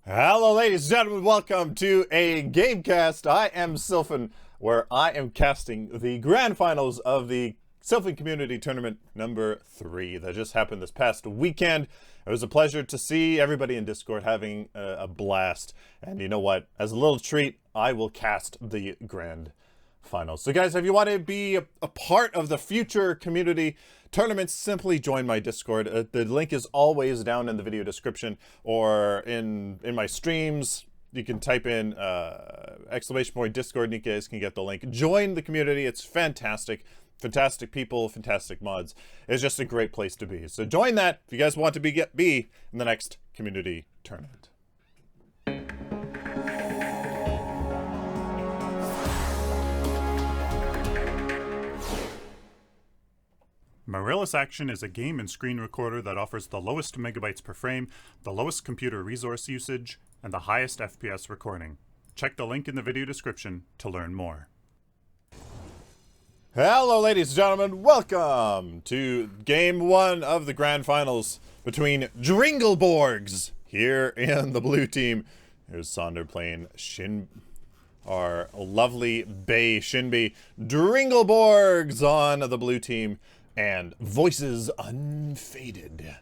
Hello, ladies and gentlemen. Welcome to a Gamecast. I am Sylphin, where I am casting the grand finals of the Sylphin Community Tournament number 3 that just happened this past weekend. It was a pleasure to see everybody in Discord having a blast. And you know what? As a little treat, I will cast the grand finals. So guys, if you want to be a part of the future community tournaments, simply join my Discord. The link is always down in the video description or in my streams. You can type in !Discord and you guys can get the link. Join the community. It's fantastic. Fantastic people, fantastic mods. It's just a great place to be. So join that if you guys want to be in the next community tournament. Marillus Action is a game and screen recorder that offers the lowest megabytes per frame, the lowest computer resource usage, and the highest FPS recording. Check the link in the video description to learn more. Hello, ladies and gentlemen. Welcome to Game 1 of the Grand Finals between Dringleborgs here in the blue team. Here's Sonder playing our lovely Bay Shinbi. Dringleborgs on the blue team. And Voices Unfaded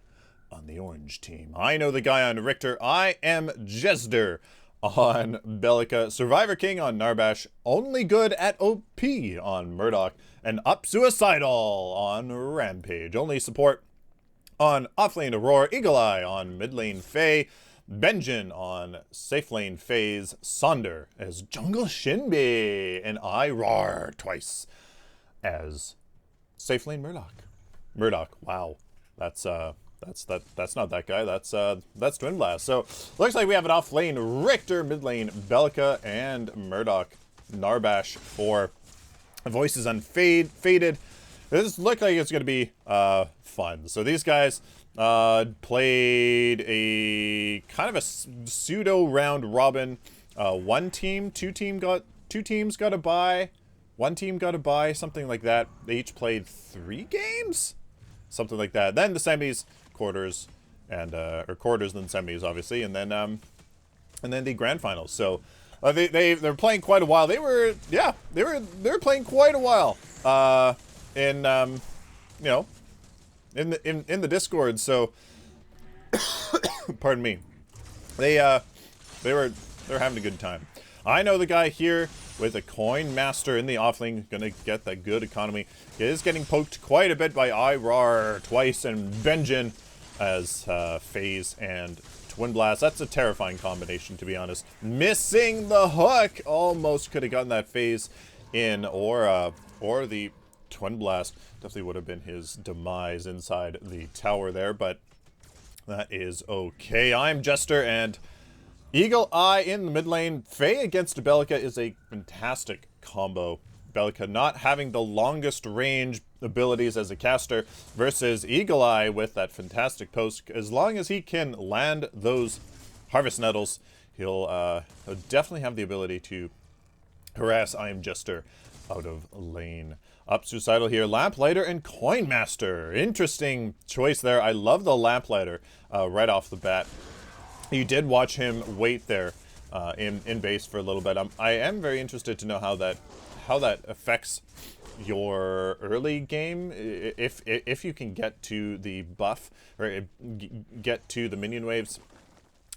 on the orange team. I know the guy on Richter. I am Jesder on Bellica. Survivor King on Narbash. Only Good at OP on Murdoch. And Up Suicidal on Rampage. Only Support on Offlane Aurora. Eagle Eye on mid lane Faye. Benjin on safe lane Faze. Sonder as Jungle Shinbi. And I Rar twice as safe lane Murdoch. Wow, that's not that guy. That's Twin Blast. So looks like we have an off lane Richter, mid lane Bellica, and Murdoch. Narbash for Voices Unfaded. This looks like it's gonna be fun. So these guys played a kind of a pseudo round robin. Two teams got a bye. One team got a bye, something like that. They each played 3 games? Something like that. Then the semis, quarters, and or quarters, then semis, obviously, and then the grand finals. So they're playing quite a while. They were playing quite a while. In the Discord. So pardon me. They're having a good time. I know the guy here with a coin master in the offlane, gonna get that good economy. He is getting poked quite a bit by Irar twice and Benjin as Faze and Twin Blast. That's a terrifying combination, to be honest. Missing the hook, almost could have gotten that Faze in, or the Twin Blast definitely would have been his demise inside the tower there, but that is okay. I'm Jester and Eagle Eye in the mid lane. Faye against Bellica is a fantastic combo. Bellica not having the longest range abilities as a caster versus Eagle Eye with that fantastic post. As long as he can land those Harvest Nettles, he'll definitely have the ability to harass I Am Jester out of lane. Up Suicidal here, Lamplighter and Coin Master. Interesting choice there. I love the Lamplighter right off the bat. You did watch him wait there in base for a little bit. I am very interested to know how that affects your early game, if you can get to the buff or get to the minion waves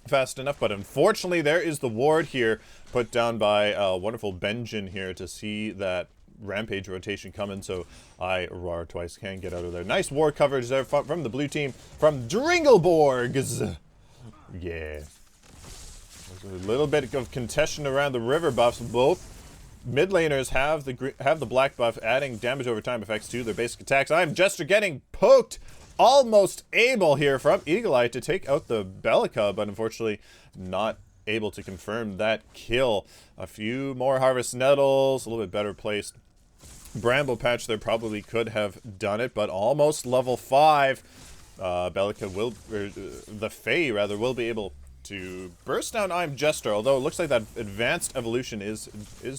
fast enough. But unfortunately, there is the ward here put down by wonderful Benjin here to see that Rampage rotation coming, so I Rar twice can get out of there. Nice ward coverage there from the blue team from Dringleborgs. Yeah. There's a little bit of contention around the river buffs. Both mid laners have the black buff, adding damage over time effects to their basic attacks. I'm Jester getting poked, almost able here from Eagle Eye to take out the Bellica, but unfortunately not able to confirm that kill. A few more Harvest Nettles, a little bit better placed Bramble Patch there probably could have done it, but almost level 5. Bellica will, the Fae rather, will be able to burst down I'm Jester, although it looks like that Advanced Evolution is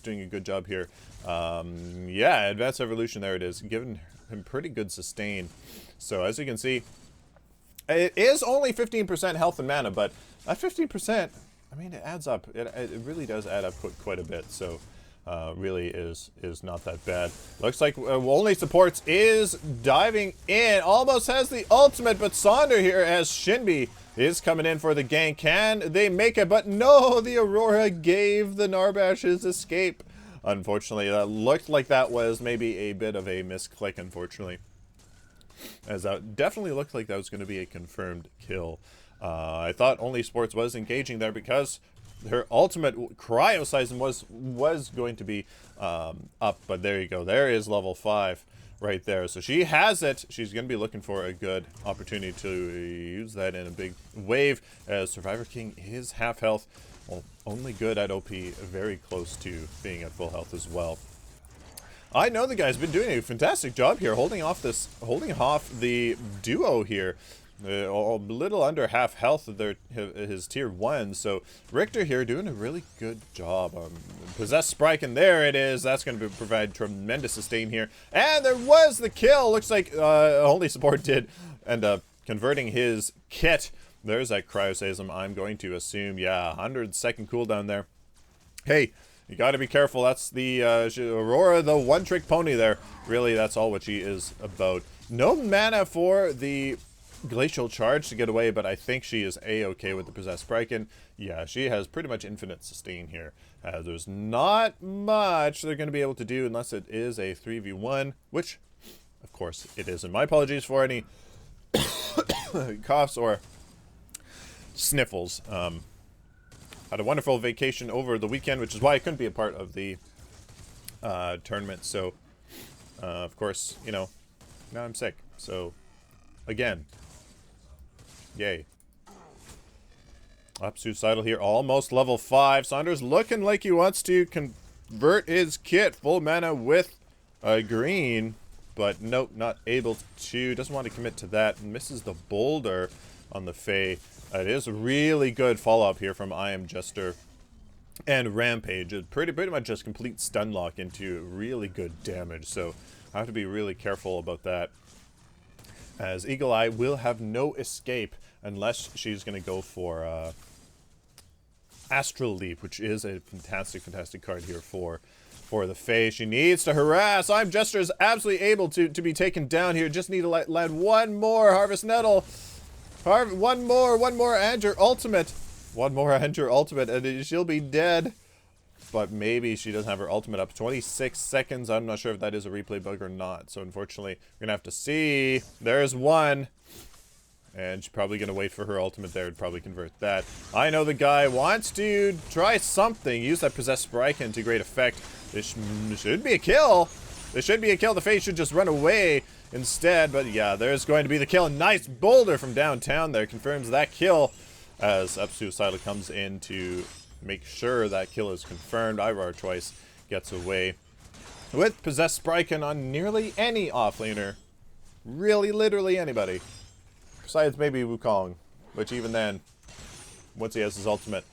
doing a good job here. Yeah, Advanced Evolution, there it is, giving him pretty good sustain. So as you can see, it is only 15% health and mana, but that 15% I mean, it adds up. It really does add up quite a bit. So, really is not that bad. Looks like only supports is diving in. Almost has the ultimate, but Sonder here as Shinbi is coming in for the gank. Can they make it? But no, the Aurora gave the Narbash his escape. Unfortunately, that looked like that was maybe a bit of a misclick, unfortunately. As that definitely looked like that was going to be a confirmed kill. I thought Only Sports was engaging there because her ultimate cryo season was going to be up, but there you go. There is level 5 right there. So she has it. She's going to be looking for a good opportunity to use that in a big wave, as Survivor King is half health. Well, only good at OP, very close to being at full health as well. I know the guy's been doing a fantastic job here, holding off the duo here. A little under half health of his tier 1, so Richter here doing a really good job. Possessed Sprite, and there it is. That's going to provide tremendous sustain here. And there was the kill. Looks like Only Support did end up converting his kit. There's that Cryosasm, I'm going to assume. Yeah, 100-second cooldown there. Hey, you got to be careful. That's the Aurora, the one-trick pony there. Really, that's all what she is about. No mana for the Glacial Charge to get away, but I think she is a-okay with the Possessed Sprite. Yeah, she has pretty much infinite sustain here. There's not much they're going to be able to do unless it is a 3v1, which, of course, it is. And my apologies for any coughs or sniffles. Had a wonderful vacation over the weekend, which is why I couldn't be a part of the tournament. So, of course, you know, now I'm sick. So, again, yay. Up Suicidal here, almost level 5. Saunders looking like he wants to convert his kit. Full mana with a green, but nope, not able to. Doesn't want to commit to that. Misses the boulder on the Fae. It is really good follow-up here from I Am Jester and Rampage. It pretty much just complete stun lock into really good damage, so I have to be really careful about that, as Eagle Eye will have no escape unless she's going to go for Astral Leap, which is a fantastic card here for the Fae. She needs to harass. I'm Jester is absolutely able to be taken down here. Just need to land one more Harvest Nettle. One more, and your ultimate. One more, and your ultimate, and she'll be dead. But maybe she doesn't have her ultimate up. 26 seconds. I'm not sure if that is a replay bug or not. So unfortunately, we're gonna have to see. There's one. And she's probably gonna wait for her ultimate there to probably convert that. I know the guy wants to try something. Use that Possessed Sprite to great effect. This should be a kill. This should be a kill. The Fae should just run away instead, but yeah, there's going to be the kill. Nice boulder from downtown there confirms that kill, as Up Suicidal comes in to make sure that kill is confirmed. Ivar twice gets away with Possessed Sprite on nearly any offlaner. Really, literally anybody. Besides maybe Wukong, which even then, once he has his ultimate,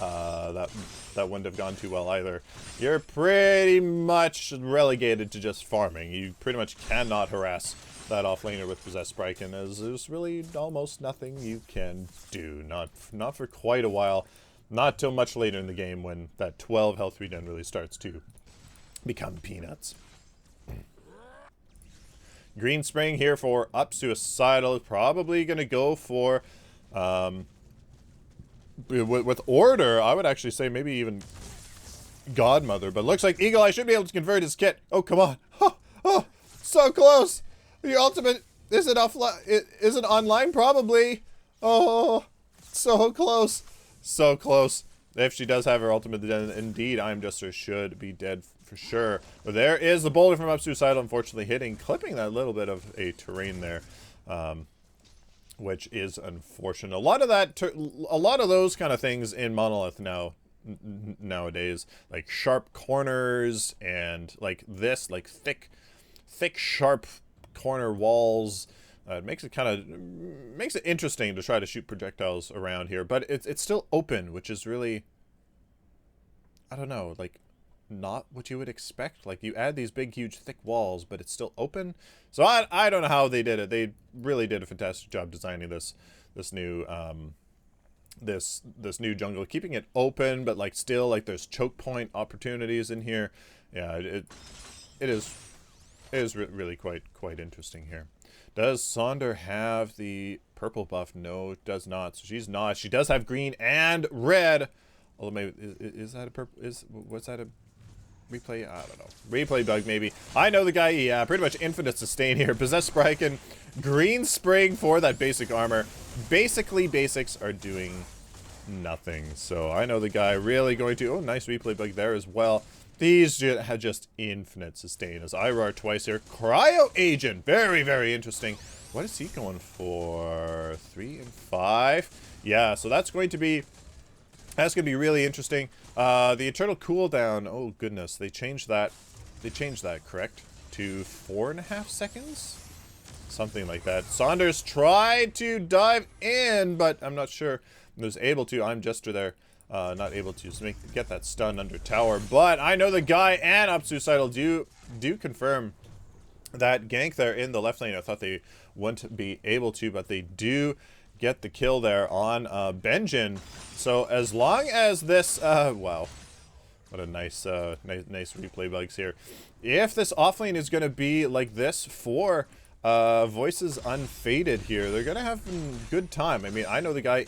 that wouldn't have gone too well either. You're pretty much relegated to just farming. You pretty much cannot harass that offlaner with Possessed Sprite, and there's really almost nothing you can do. Not for quite a while. Not till much later in the game when that 12 health regen really starts to become peanuts. Green Spring here for Up Suicidal. Probably going to go for... with Order, I would actually say maybe even Godmother, but looks like Eagle Eye should be able to convert his kit. Oh, come on. Oh, so close. Your ultimate isn't offline. It isn't online, probably. Oh, so close. So close. If she does have her ultimate, then indeed, I Am Jester should be dead for sure. But there is the boulder from Up Suicidal, unfortunately clipping that little bit of a terrain there. Which is unfortunate. A lot of those kind of things in Monolith nowadays, like sharp corners and like this, like thick sharp corner walls. It makes it interesting to try to shoot projectiles around here, but it's still open, which is really, I don't know, like not what you would expect. Like you add these big, huge, thick walls, but it's still open. So I don't know how they did it. They really did a fantastic job designing this new this new jungle, keeping it open, but like still like there's choke point opportunities in here. Yeah, it is really quite interesting here. Does Sonder have the purple buff? No, does not. So she's not. She does have green and red. Although maybe is that a purple? What's that a replay? I don't know. Replay bug maybe. I know the guy. Yeah, pretty much infinite sustain here. Possessed Spriken, green spring for that basic armor. Basically, basics are doing nothing. So I know the guy really going to. Oh, nice replay bug there as well. These had just infinite sustain as IRAR twice here. Cryo Agent, very interesting. What is he going for? 3 and 5. Yeah, so that's going to be really interesting. The eternal cooldown. Oh goodness, they changed that. They changed that, correct? To 4.5 seconds, something like that. Saunders tried to dive in, but I'm not sure he was able to. I'm Jester there. Not able to get that stun under tower, but I know the guy and Upsuicidal do confirm that gank there in the left lane. I thought they wouldn't be able to, but they do get the kill there on Benjin. So as long as this, wow, what a nice replay bugs here. If this offlane is going to be like this for Voices Unfaded here, they're going to have a good time. I mean, I know the guy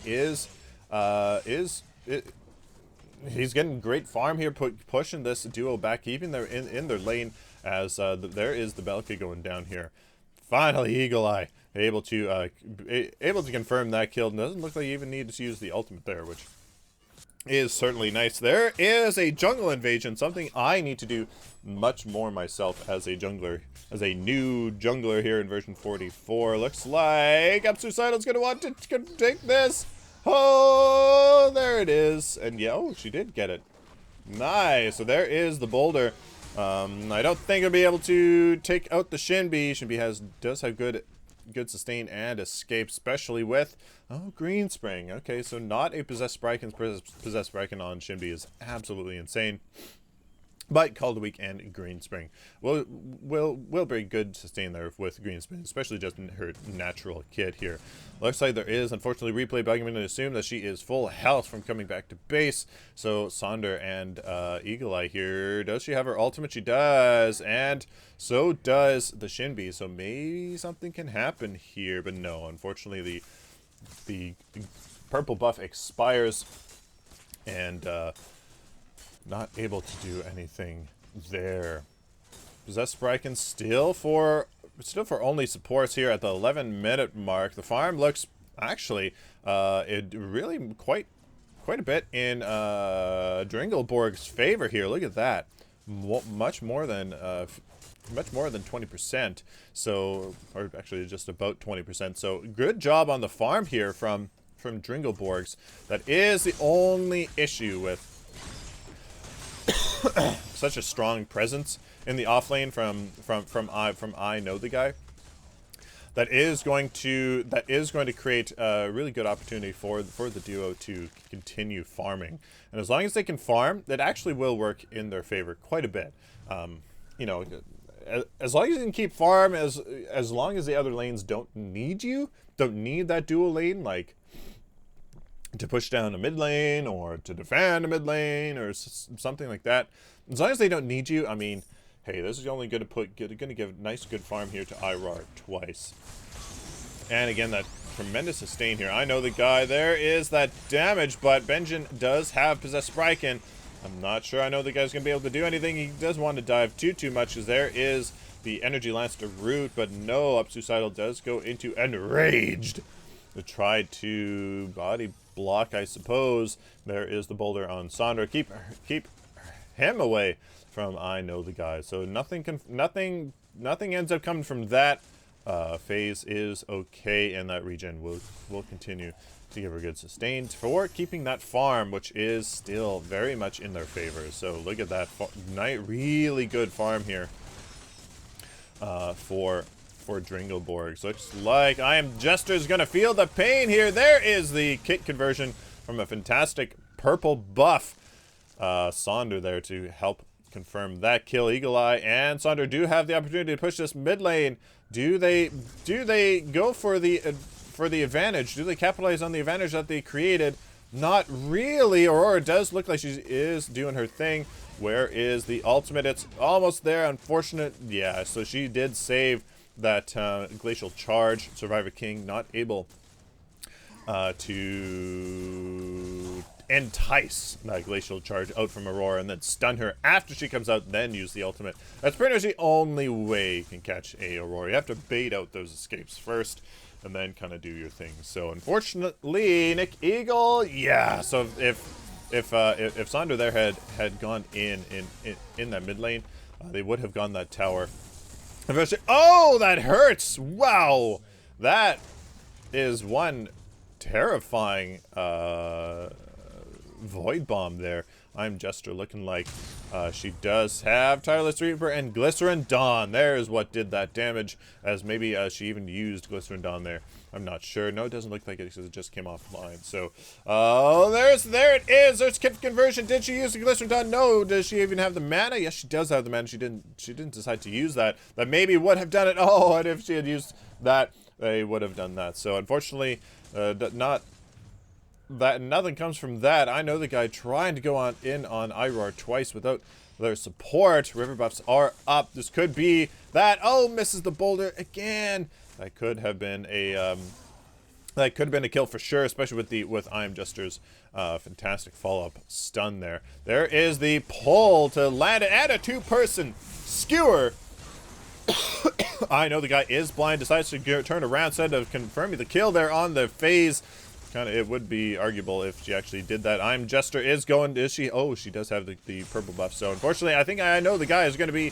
he's getting great farm here, pushing this duo back, keeping them in their lane as there is the Belka going down here. Finally, Eagle Eye able to confirm that kill. Doesn't look like he even needed to use the ultimate there, which is certainly nice. There is a jungle invasion, something I need to do much more myself as a jungler, as a new jungler here in version 44. Looks like Upsuicidal's going to want to take this. Oh, there it is. And yeah, oh, she did get it. Nice. So there is the boulder. I don't think I'll be able to take out the Shinbi. Shinbi does have good sustain and escape, especially with green spring. Okay, so not a possessed Spriken. Possessed Spriken on Shinbi is absolutely insane. But Call the Weak and Green Spring will bring good sustain there with Green Spring, especially just in her natural kit here. Looks like there is, unfortunately, replay bug. I'm going to assume that she is full health from coming back to base. So Sonder and Eagle Eye here. Does she have her ultimate? She does, and so does the Shinbi. So maybe something can happen here, but no. Unfortunately, the purple buff expires, and not able to do anything there. Possessed Spriken still for only supports here at the 11-minute mark. The farm looks actually it really quite a bit in Dringelborg's favor here. Look at that, much more than 20%. So, or actually just about 20%. So good job on the farm here from Dringelborg's. That is the only issue with such a strong presence in the offlane from I know the guy. That is going to create a really good opportunity for the duo to continue farming, and as long as they can farm, that actually will work in their favor quite a bit. You know, as long as you can keep farm, as long as the other lanes don't need that dual lane, like to push down a mid lane or to defend a mid lane or something like that. As long as they don't need you, I mean, hey, this is only going to give nice good farm here to IRAR twice. And again, that tremendous sustain here. I know the guy. There is that damage, but Benjin does have Possessed Spriken. I'm not sure I know the guy's going to be able to do anything. He does want to dive too much, because there is the Energy Lance to root, but no, Upsuicidal does go into Enraged to try to body block, I suppose. There is the boulder on Sonder. Keep him away from I know the guy. So nothing ends up coming from that. Phase is okay, and that regen will continue to give her good sustain for keeping that farm, which is still very much in their favor. So look at that really good farm here for Dringelborg. So looks like I Am Jester's gonna feel the pain here. There is the kit conversion from a fantastic purple buff. Sonder there to help confirm that kill. Eagle Eye and Sonder do have the opportunity to push this mid lane. Do they go for the advantage? Do they capitalize on the advantage that they created Not really. Aurora does look like she is doing her thing. Where is the ultimate? It's almost there. Unfortunate. Yeah, so she did save that glacial charge. Survivor King not able to entice that glacial charge out from Aurora and then stun her after she comes out, then use the ultimate. That's pretty much the only way you can catch a Aurora. You have to bait out those escapes first and then kind of do your thing. So unfortunately, Nick Eagle, yeah. So if Sonder there had gone in that mid lane, they would have gone that tower. Oh, that hurts! Wow, that is one terrifying void bomb there. I'm Jester looking like she does have Tireless Reaper and Glycerin Dawn. There's what did that damage, as maybe she even used Glycerin Dawn there. I'm not sure. No, it doesn't look like it because it just came offline. So, there it is. There's kit conversion. Did she use the Glycerin Dawn? No. Does she even have the mana? Yes, she does have the mana. She didn't decide to use that. That maybe would have done it. Oh, and if she had used that, they would have done that. So, unfortunately, nothing comes from that. I know the guy trying to go in on Iroar twice without their support. River buffs are up. This could be that. Oh, misses the boulder again. That could have been a kill for sure, especially with I Am Jester's fantastic follow-up stun there. There is the pull to land it and a two-person skewer. I know the guy is blind. Decides to turn around instead of confirming the kill there on the phase. Kind of, it would be arguable if she actually did that. I'm Jester is going. Is she? Oh, she does have the purple buff. So unfortunately, I think I know the guy is going to be.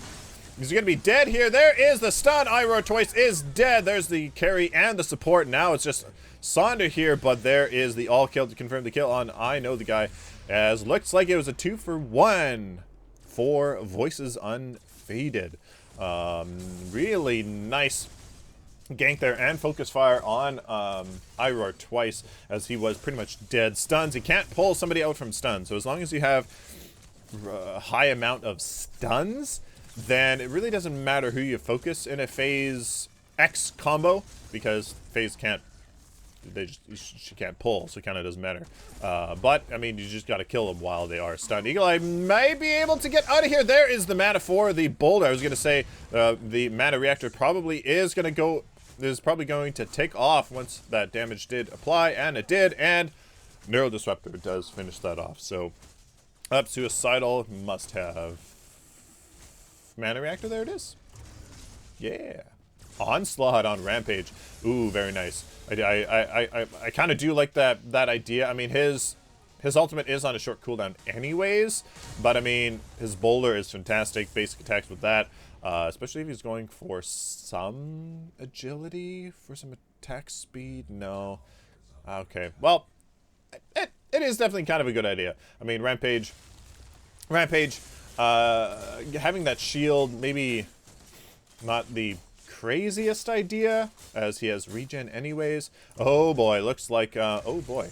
He's going to be dead here. There is the stun. Iroar twice is dead. There's the carry and the support. Now it's just Sonder here, but there is the all kill to confirm the kill on I know the guy. As looks like it was a 2-for-1 for Voices Unfaded. Really nice gank there and focus fire on Iroar twice, as he was pretty much dead. Stuns. He can't pull somebody out from stun. So as long as you have a high amount of stuns, then it really doesn't matter who you focus in a phase X combo, because phase can't. She can't pull, so it kind of doesn't matter. But, I mean, you just got to kill them while they are stunned. Eagle Eye may be able to get out of here. There is the mana for the boulder. I was going to say the mana reactor probably is going to take off once that damage did apply, and it did, and Neural Disruptor does finish that off. So, up Suicidal must have mana reactor. There it is. Yeah. Onslaught on Rampage. Ooh, very nice. I kind of do like that idea. I mean, his ultimate is on a short cooldown anyways, but I mean, his boulder is fantastic. Basic attacks with that, especially if he's going for some agility, for some attack speed. No. Okay. Well, it is definitely kind of a good idea. I mean, Rampage, having that shield, maybe not the craziest idea, as he has regen anyways. Oh boy, looks like oh boy,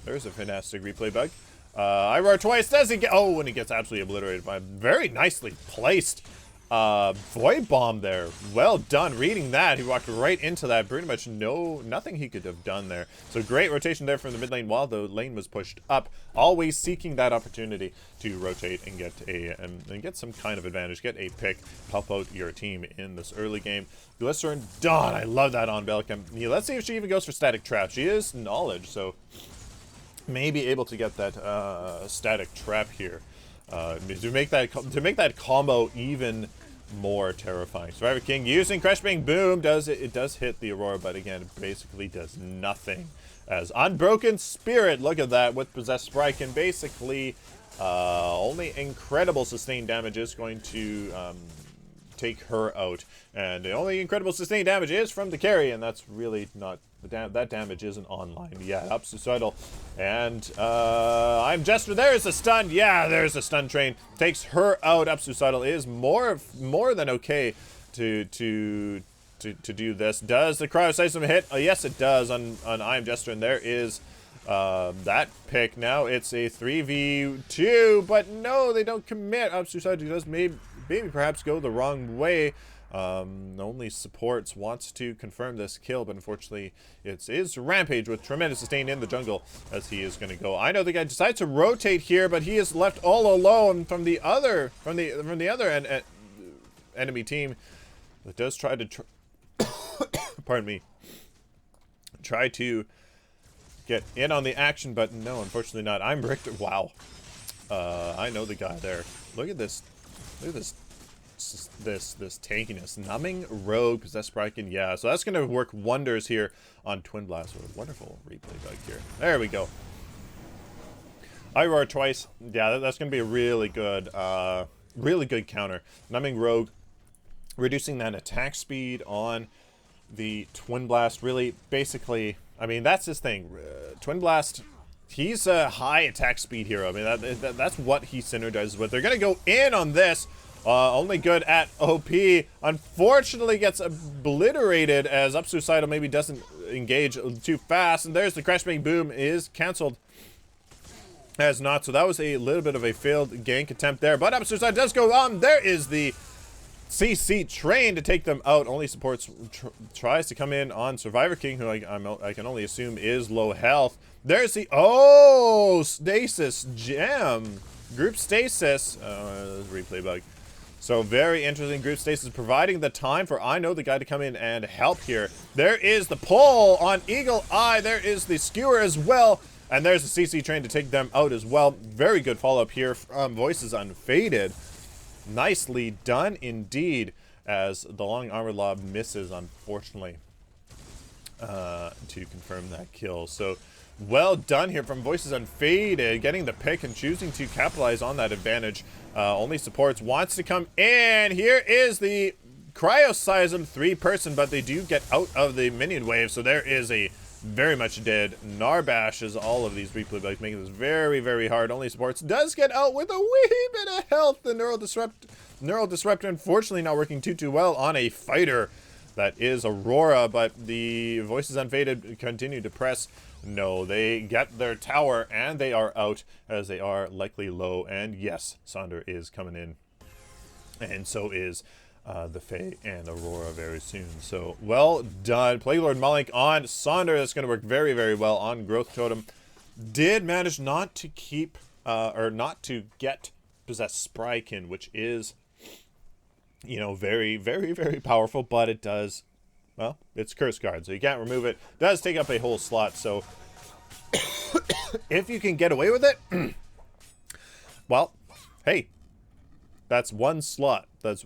there's a fantastic replay bug. Iroar twice. Does he get? Oh, and he gets absolutely obliterated by a very nicely placed void bomb there. Well done reading that. He walked right into that. Pretty much nothing he could have done there. So great rotation there from the mid lane while the lane was pushed up. Always seeking that opportunity to rotate and get some kind of advantage. Get a pick. Help out your team in this early game. Glycerin Dawn. I love that on Bellicum. Yeah, let's see if she even goes for static trap. She is knowledge, so may be able to get that static trap here. To make that combo even more terrifying. Survivor King using Crash Bang Boom does hit the Aurora, but again, it basically does nothing. As Unbroken Spirit, look at that, with Possessed Sprite, can basically only incredible sustained damage is going to take her out, and the only incredible sustained damage is from the carry, and that's really not that damage isn't online. Yeah, up Suicidal, and I'm Jester. There's a stun. Yeah, there's a stun train. Takes her out. Up Suicidal is more than okay to do this. Does the cryoseism hit? Yes, it does on I'm Jester, and there is that pick. Now it's a 3v2, but no, they don't commit. Up Suicidal does maybe perhaps go the wrong way. Only supports wants to confirm this kill, but unfortunately it is Rampage with tremendous sustain in the jungle as he is going to go. I know the guy decides to rotate here, but he is left all alone from the other enemy team that does try to pardon me, try to get in on the action, but no, unfortunately not. I'm Richter. Wow. I know the guy there. Look at this. Look at this tankiness. Numbing Rogue, Possessed Spriken. Yeah, so that's going to work wonders here on Twin Blast. What a wonderful replay bug here. There we go. I roar twice. Yeah, that's going to be a really good counter. Numbing Rogue, reducing that attack speed on the Twin Blast. Really, basically, I mean, that's his thing. Twin Blast, he's a high attack speed hero. I mean, that's what he synergizes with. They're going to go in on this. Only good at OP. Unfortunately gets obliterated as Up Suicidal maybe doesn't engage too fast. And there's the Crash Bang Boom is cancelled as not. So that was a little bit of a failed gank attempt there. But Up Suicidal does go on. There is the CC train to take them out. Only supports tries to come in on Survivor King, who I can only assume is low health. There's the stasis gem. Group stasis. Replay bug. So very interesting. Group stasis providing the time for I know the guy to come in and help here. There is the pull on Eagle Eye. There is the skewer as well. And there's the CC train to take them out as well. Very good follow-up here from Voices Unfaded. Nicely done indeed, as the long armor lob misses, unfortunately, to confirm that kill. So well done here from Voices Unfaded, getting the pick and choosing to capitalize on that advantage. Only supports wants to come in. Here is the Cryoseism 3-person, but they do get out of the minion wave, so there is a very much dead Narbash as all of these replay bugs, making this very, very hard. Only supports does get out with a wee bit of health. The Neural Disruptor unfortunately not working too well on a fighter that is Aurora, but the Voices Unfaded continue to press. No, they get their tower and they are out as they are likely low. And yes, Sonder is coming in, and so is the Fae and Aurora very soon. So well done. Plague Lord Malik on Sonder. That's going to work very, very well on Growth Totem. Did manage not to keep or not to get Possessed Sprykin, which is, you know, very, very, very powerful, but it does, well, it's Curse Guard, so you can't remove it. It does take up a whole slot, so if you can get away with it, well, hey, that's one slot. That's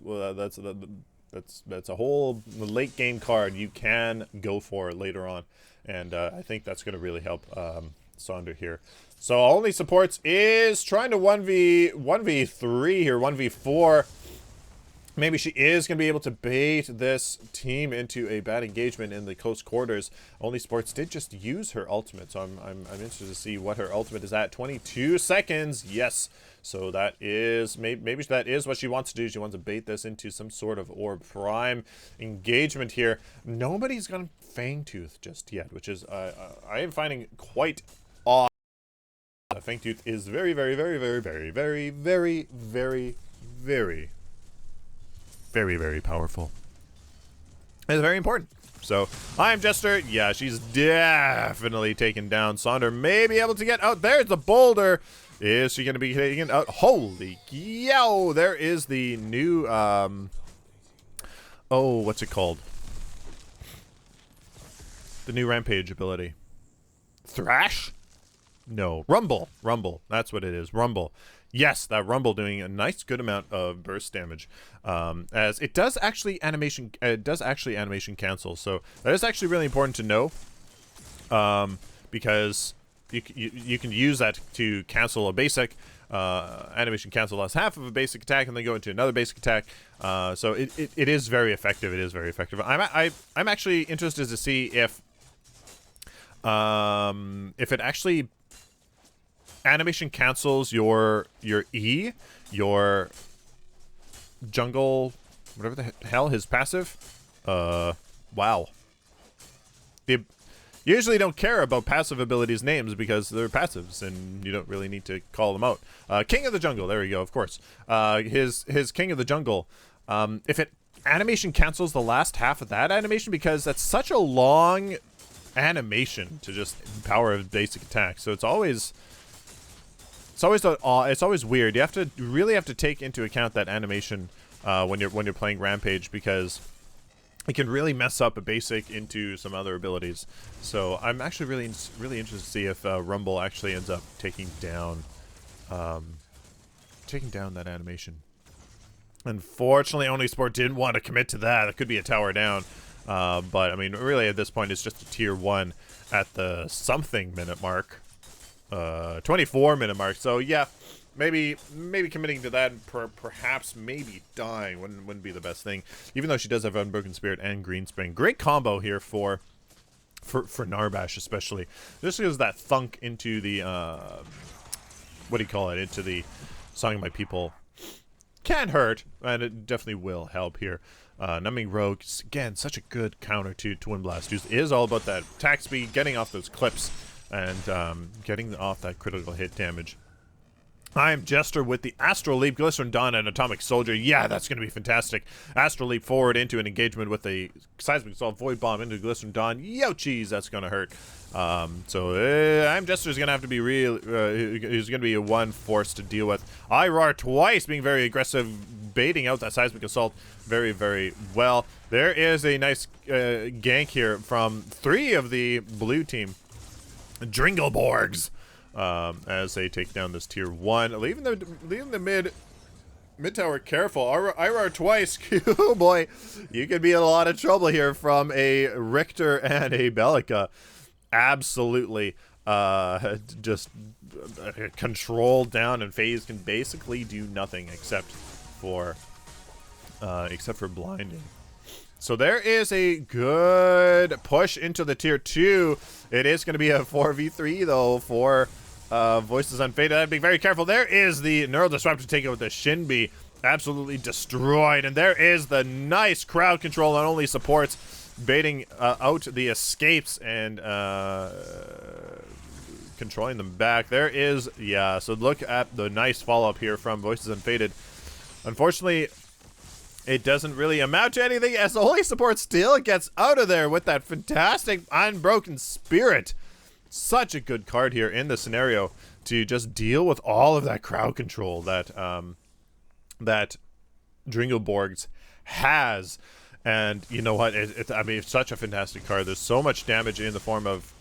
a whole late game card you can go for later on, and I think that's going to really help Sonder here. So only supports is trying to 1v3 here, 1v4. Maybe she is going to be able to bait this team into a bad engagement in the close quarters. Only Sports did just use her ultimate, so I'm interested to see what her ultimate is at. 22 seconds, yes. So that is, maybe that is what she wants to do. She wants to bait this into some sort of Orb Prime engagement here. Nobody's gone Fangtooth just yet, which is, I am finding quite odd. Fangtooth is very, very, very, very, very, very, very, very, very, very, very powerful. It's very important. So, I'm Jester. Yeah, she's definitely taken down. Sonder may be able to get out. There's the boulder. Is she going to be taken out? Holy yo! There is the new, oh, what's it called? The new Rampage ability. Thrash? No. Rumble. Rumble. That's what it is. Rumble. Yes, that Rumble doing a nice good amount of burst damage, as it does actually animation cancel. So that is actually really important to know, because you can use that to cancel a basic animation cancel loss half of a basic attack and then go into another basic attack. So it is very effective. It is very effective. I'm actually interested to see if it actually animation cancels your E, your jungle, whatever the hell his passive. Wow. They usually don't care about passive abilities names because they're passives and you don't really need to call them out. King of the Jungle, there we go, of course. His King of the Jungle, if it animation cancels the last half of that animation because that's such a long animation to just power a basic attack. So it's always weird. You really have to take into account that animation when you're playing Rampage, because it can really mess up a basic into some other abilities. So I'm actually really interested to see if Rumble actually ends up taking down that animation. Unfortunately, Only Sport didn't want to commit to that. It could be a tower down. But, I mean, really at this point, it's just a tier 1 at the something minute mark. 24 minute mark. So, yeah, maybe committing to that, and perhaps maybe dying wouldn't be the best thing. Even though she does have Unbroken Spirit and Green Spring. Great combo here for Narbash, especially. This gives that thunk into the, what do you call it? Into the Song of My People. Can hurt, and it definitely will help here. Numbing Rogue, again, such a good counter to Twin Blast. It is all about that attack speed, getting off those clips, and getting off that critical hit damage. I'm Jester with the Astral Leap, Glycerin Dawn, and Atomic Soldier. Yeah, that's going to be fantastic. Astral Leap forward into an engagement with a Seismic Assault Void Bomb into Glycerin Dawn. Yo, cheese, that's going to hurt. I'm Jester's going to have to be real. He's going to be a one force to deal with. I roar twice, being very aggressive, baiting out that Seismic Assault very, very well. There is a nice gank here from 3 of the blue team. Dringleborgs. As they take down this tier 1, leaving the mid tower careful. Irar twice. Oh boy, you could be in a lot of trouble here from a Richter and a Bellica. Absolutely, just control down, and FaZe can basically do nothing except for blinding. So there is a good push into the tier 2. It is going to be a 4v3 though for Voices Unfaded. I'd be very careful. There is the Neural Disruptor taking with the Shinbi. Absolutely destroyed. And there is the nice crowd control that only supports, baiting out the escapes and controlling them back. There is, yeah, so look at the nice follow-up here from Voices Unfaded. Unfortunately, it doesn't really amount to anything, as the Holy Support still gets out of there with that fantastic Unbroken Spirit. Such a good card here in the scenario to just deal with all of that crowd control that that Dringleborgs has. And you know what? I mean, it's such a fantastic card. There's so much damage in the form of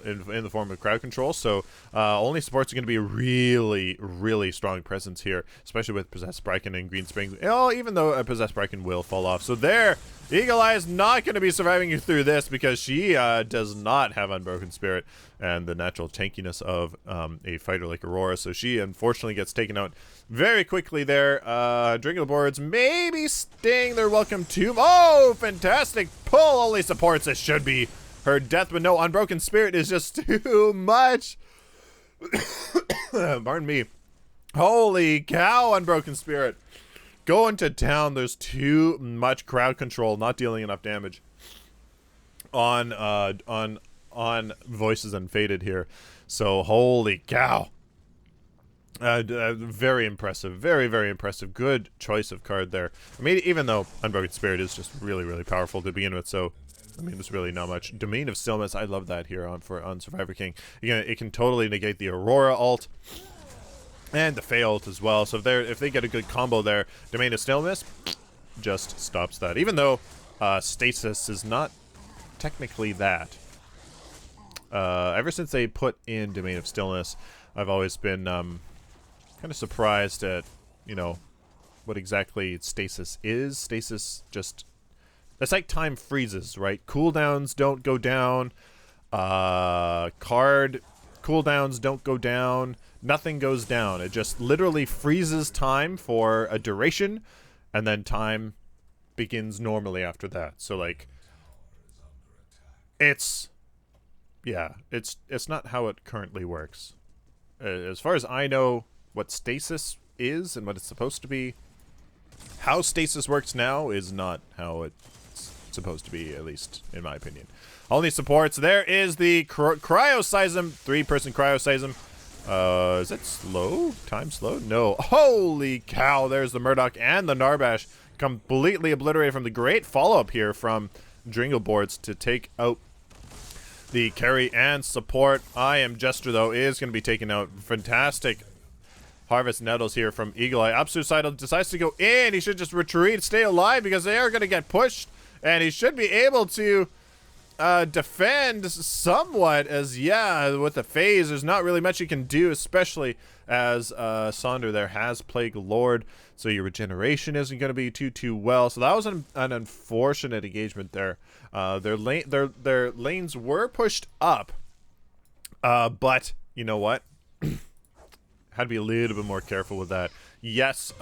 crowd control. So Only Support's going to be a really, really strong presence here, especially with Possessed Bryken and Green Spring. Oh, even though Possessed Bryken will fall off. So there, Eagle Eye is not going to be surviving you through this, because she does not have Unbroken Spirit and the natural tankiness of a fighter like Aurora. So she unfortunately gets taken out very quickly there. Dringleborgs maybe staying their welcome tomb. Oh, fantastic pull. Only Supports. It should be her death, but no, Unbroken Spirit is just too much. Pardon me. Holy cow, Unbroken Spirit. Going to town. There's too much crowd control, not dealing enough damage on Voices Unfaded here. So holy cow. Very impressive. Very, very impressive. Good choice of card there. I mean, even though Unbroken Spirit is just really, really powerful to begin with, so I mean, there's really not much. Domain of Stillness, I love that here on Survivor King. Again, it can totally negate the Aurora ult and the Faye ult as well. So if they get a good combo there, Domain of Stillness just stops that. Even though Stasis is not technically that. Ever since they put in Domain of Stillness, I've always been kind of surprised at, you know, what exactly Stasis is. Stasis just... It's like time freezes, right? Cooldowns don't go down. Card cooldowns don't go down. Nothing goes down. It just literally freezes time for a duration, and then time begins normally after that. So, like, it's not how it currently works. As far as I know, what stasis is and what it's supposed to be, how stasis works now is not how it's supposed to be, at least in my opinion. Only Supports. There is the Cryoseism, 3-person Cryoseism. Is it slow? Time slow? No. Holy cow, there's the Murdoch and the Narbash completely obliterated from the great follow-up here from Dringle Boards to take out the carry and support. I Am Jester, though, is going to be taken out. Fantastic Harvest Nettles here from Eagle Eye. Suicidal decides to go in. He should just retreat, stay alive, because they are going to get pushed. And he should be able to defend somewhat, as, yeah, with the phase, there's not really much you can do, especially as Sonder there has Plague Lord. So your regeneration isn't going to be too well. So that was an unfortunate engagement there. Their lanes were pushed up, but you know what? Had to be a little bit more careful with that. Yes,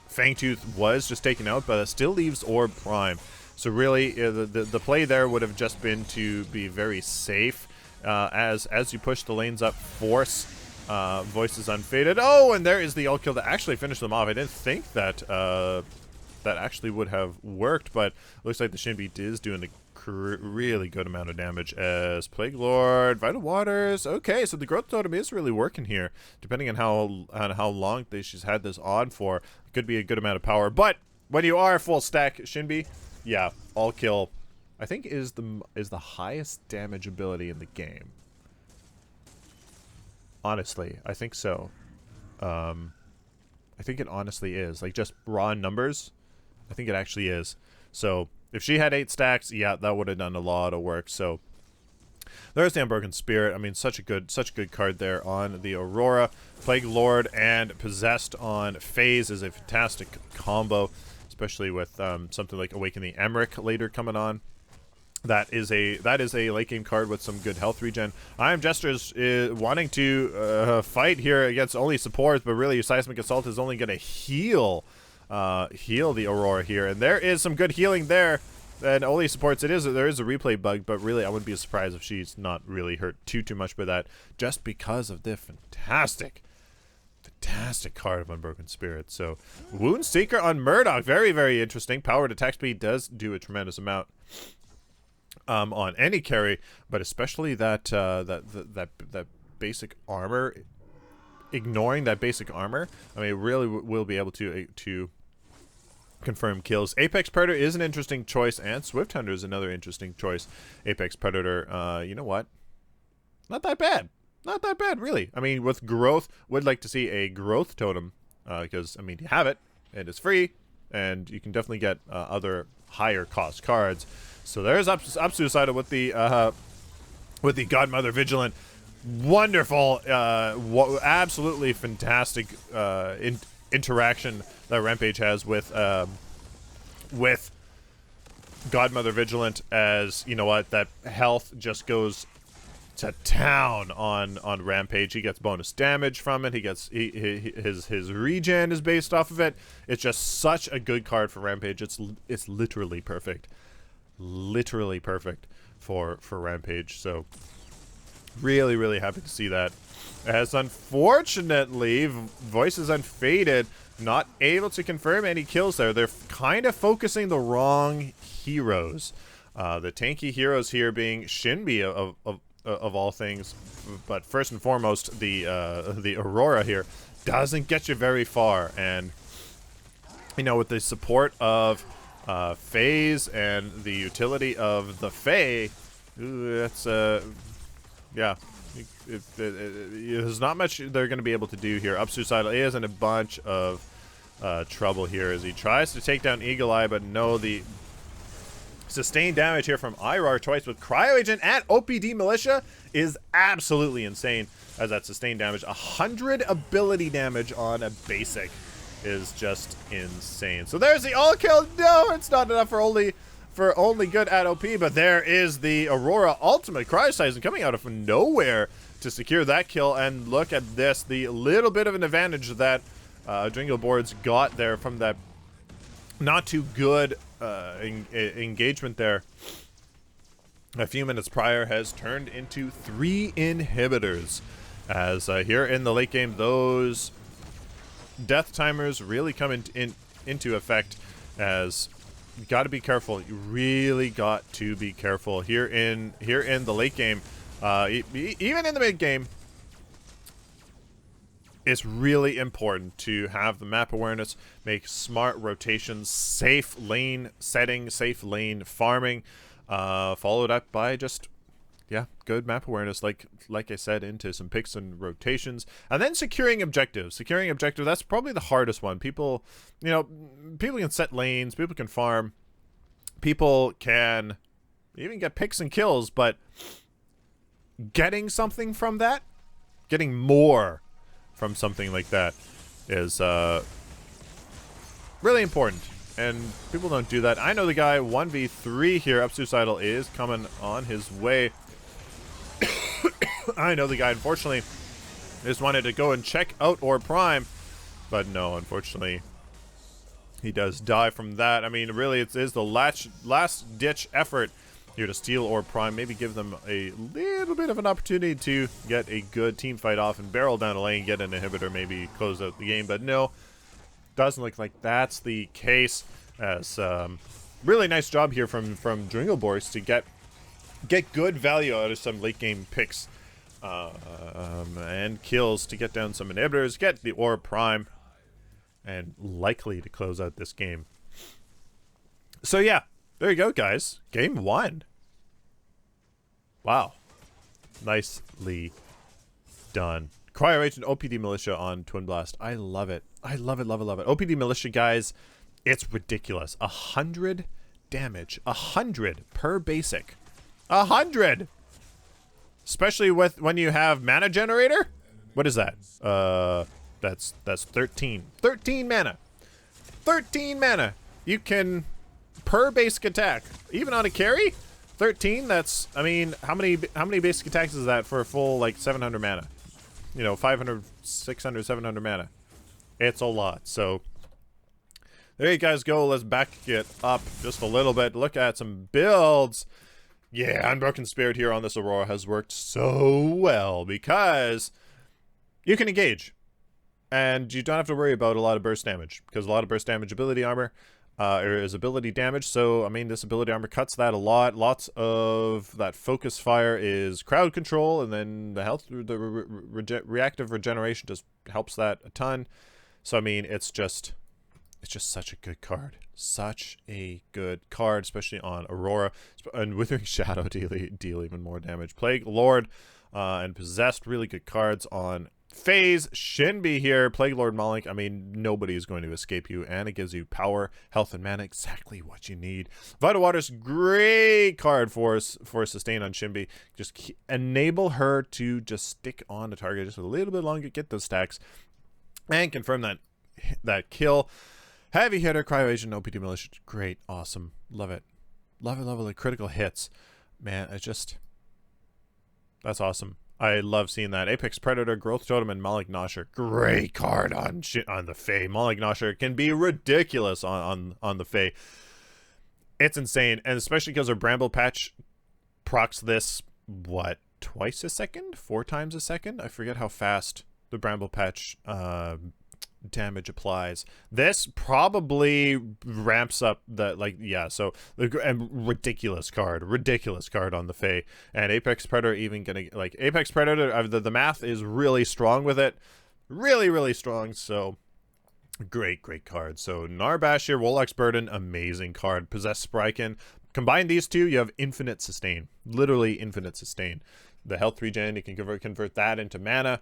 Fangtooth was just taken out, but it still leaves Orb Prime. So really, the play there would have just been to be very safe. As you push the lanes up, force Voices Unfaded. Oh, and there is the ult kill that actually finished them off. I didn't think that that actually would have worked, but it looks like the Shin Beat is doing a really good amount of damage as Plague Lord, Vital Waters. Okay, so the Growth Totem is really working here, depending on how long she's had this on for. It could be a good amount of power, but when you are full stack Shinbi, yeah, all kill, I think is the highest damage ability in the game. Honestly, I think so. I think it honestly is. Like, just raw numbers, I think it actually is. So if she had 8 stacks, yeah, that would have done a lot of work. So there's the Unbroken Spirit. I mean, such a good card there on the Aurora. Plague Lord and Possessed on Phase is a fantastic combo, especially with something like Awaken the Emmerich later coming on. That is a late game card with some good health regen. I Am Jester's wanting to fight here against only supports, but really Seismic Assault is only going to heal the Aurora here, and there is some good healing there. And only supports, there is a replay bug, but really I wouldn't be surprised if she's not really hurt too much by that, just because of the fantastic card of Unbroken Spirit. So Wound Seeker on Murdoch, very interesting. Powered attack speed does do a tremendous amount on any carry, but especially that basic armor. Ignoring that basic armor, I mean, it really will be able to confirm kills. Apex Predator is an interesting choice, and Swift Hunter is another interesting choice. Apex Predator, you know what? Not that bad. Not that bad, really. I mean, with growth, would like to see a growth totem, because, I mean, you have it, and it's free, and you can definitely get other higher cost cards. So there's up Suicidal with the Godmother Vigilant. Wonderful, absolutely fantastic interaction that Rampage has with Godmother Vigilant, as you know what, that health just goes to town on Rampage. He gets bonus damage from it. He gets his regen is based off of it. It's just such a good card for Rampage. It's literally perfect, for Rampage. So really happy to see that. As unfortunately, Voices Unfaded not able to confirm any kills there. They're kind of focusing the wrong heroes. The tanky heroes here being Shinbi of all things, but first and foremost, the Aurora here doesn't get you very far. And you know, with the support of Phase and the utility of the Fae, that's yeah, there's not much they're going to be able to do here. Suicidal is in a bunch of trouble here as he tries to take down Eagle Eye, but no, the sustained damage here from IRAR twice with Cryo Agent and OPD Militia is absolutely insane, as that sustained damage, 100 ability damage on a basic, is just insane. So there's the all kill. No, it's not enough for only good at OP, but there is the Aurora Ultimate Cryoseism coming out of nowhere to secure that kill. And look at this, the little bit of an advantage that Dringle Boards got there from that not too good engagement there a few minutes prior has turned into 3 inhibitors, as here in the late game those death timers really come into effect, as you got to be careful. You really got to be careful here in the late game, even in the mid game. it's really important to have the map awareness, make smart rotations, safe lane setting, safe lane farming, followed up by just, yeah, good map awareness, like I said, into some picks and rotations, and then securing objectives. Securing objective, that's probably the hardest one. People, you know, people can set lanes, people can farm, people can even get picks and kills, but getting something from that, getting more from something like that is really important, and people don't do that. I know the guy 1v3 here, up suicidal, is coming on his way. I know the guy, unfortunately, just wanted to go and check out Orb Prime, but no, unfortunately, he does die from that. I mean, really, it is the last-ditch effort here to steal Orb Prime, maybe give them a little bit of an opportunity to get a good team fight off and barrel down a lane, get an inhibitor, maybe close out the game, but no, doesn't look like that's the case. As really nice job here from Dringelborgs to get good value out of some late game picks and kills to get down some inhibitors, get the Orb Prime, and likely to close out this game. So yeah, there you go, guys. Game 1. Wow. Nicely done. Cryo Agent OPD Militia on Twin Blast. I love it. I love it, love it, love it. OPD Militia, guys, it's ridiculous. 100 damage. 100 per basic. 100! Especially with when you have mana generator? What is that? That's 13. 13 mana. 13 mana. You can, per basic attack, even on a carry, 13, that's, I mean, how many basic attacks is that for a full, like, 700 mana? You know, 500, 600, 700 mana. It's a lot. So, there you guys go. Let's back it up just a little bit. Look at some builds. Yeah, Unbroken Spirit here on this Aurora has worked so well because you can engage. And you don't have to worry about a lot of burst damage, because a lot of burst damage ability armor is ability damage. So, I mean, this ability armor cuts that a lot. Lots of that focus fire is crowd control, and then the health, the reactive regeneration just helps that a ton. So, I mean, it's just such a good card. Such a good card, especially on Aurora. And Withering Shadow deal even more damage. Plague Lord and Possessed, really good cards on Phase. Shinbi here, Plague Lord Malik. I mean, nobody is going to escape you, and it gives you power, health, and mana, exactly what you need. Vital Waters, great card for sustain on Shinbi. Just enable her to just stick on the target just a little bit longer, get those stacks, and confirm that kill. Heavy hitter, Cryo Agent, OPD Militia, great, awesome, love it. Love it, love it, the critical hits. Man, that's awesome. I love seeing that. Apex Predator, Growth Totem, and Malik Nosher. Great card on the Fae. Malik Nosher can be ridiculous on the Fae. It's insane, and especially because our Bramble Patch procs this, what, twice a second? 4 times a second? I forget how fast the Bramble Patch damage applies. This probably ramps up the, like, yeah, so and ridiculous card on the Fae. And Apex Predator even gonna, like, Apex Predator, the math is really strong with it, really strong. So great card. So Narbash here, Wolak's Burden, amazing card. Possessed Spryken, combine these two, you have infinite sustain, literally infinite sustain. The health regen, you can convert that into mana.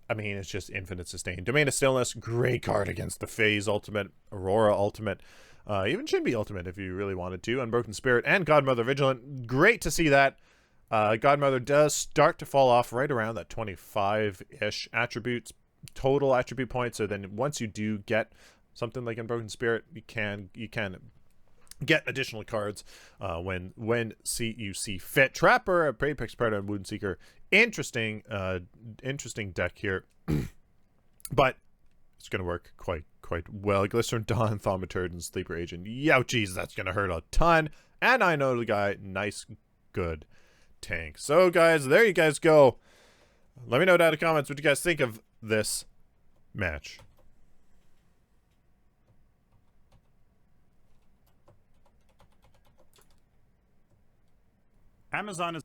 I mean, it's just infinite sustain. Domain of Stillness, great card against the Phase Ultimate, Aurora Ultimate, even Shinbi Ultimate if you really wanted to. Unbroken Spirit and Godmother Vigilant. Great to see that. Godmother does start to fall off right around that 25-ish attributes, total attribute points. So then once you do get something like Unbroken Spirit, you can get additional cards when you see fit. Trapper, Apex Predator, and Woundseeker. Interesting deck here, but it's gonna work quite well. Glycerin Dawn, Thaumaturge, and Sleeper Agent. Youchies, that's gonna hurt a ton. And I know the guy, nice, good tank. So guys, there you guys go. Let me know down in the comments what you guys think of this match. Amazon is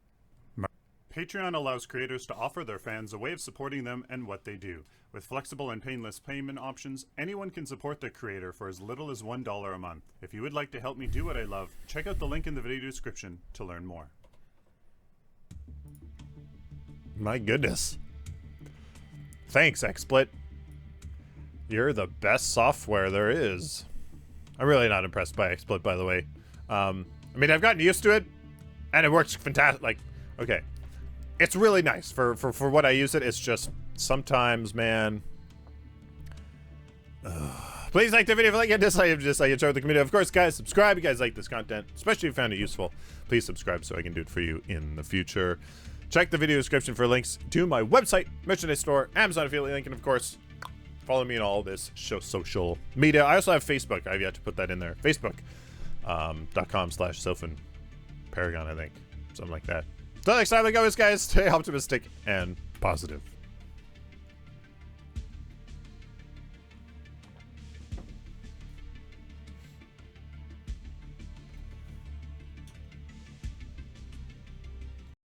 Patreon allows creators to offer their fans a way of supporting them and what they do. With flexible and painless payment options, anyone can support their creator for as little as $1 a month. If you would like to help me do what I love, check out the link in the video description to learn more. My goodness. Thanks, XSplit. You're the best software there is. I'm really not impressed by XSplit, by the way. I mean, I've gotten used to it, and it works fantastic. Like, okay. It's really nice for what I use it. It's just sometimes, man. Please like the video if you like it, dislike it, just like it, share with the community. Of course, guys, subscribe if you guys like this content, especially if you found it useful. Please subscribe so I can do it for you in the future. Check the video description for links to my website, merchandise store, Amazon affiliate link, and of course, follow me on all this social media. I also have Facebook. I've yet to put that in there. Facebook.com/Sylphin Paragon, I think. Something like that. Until next time, like always, guys, stay optimistic and positive.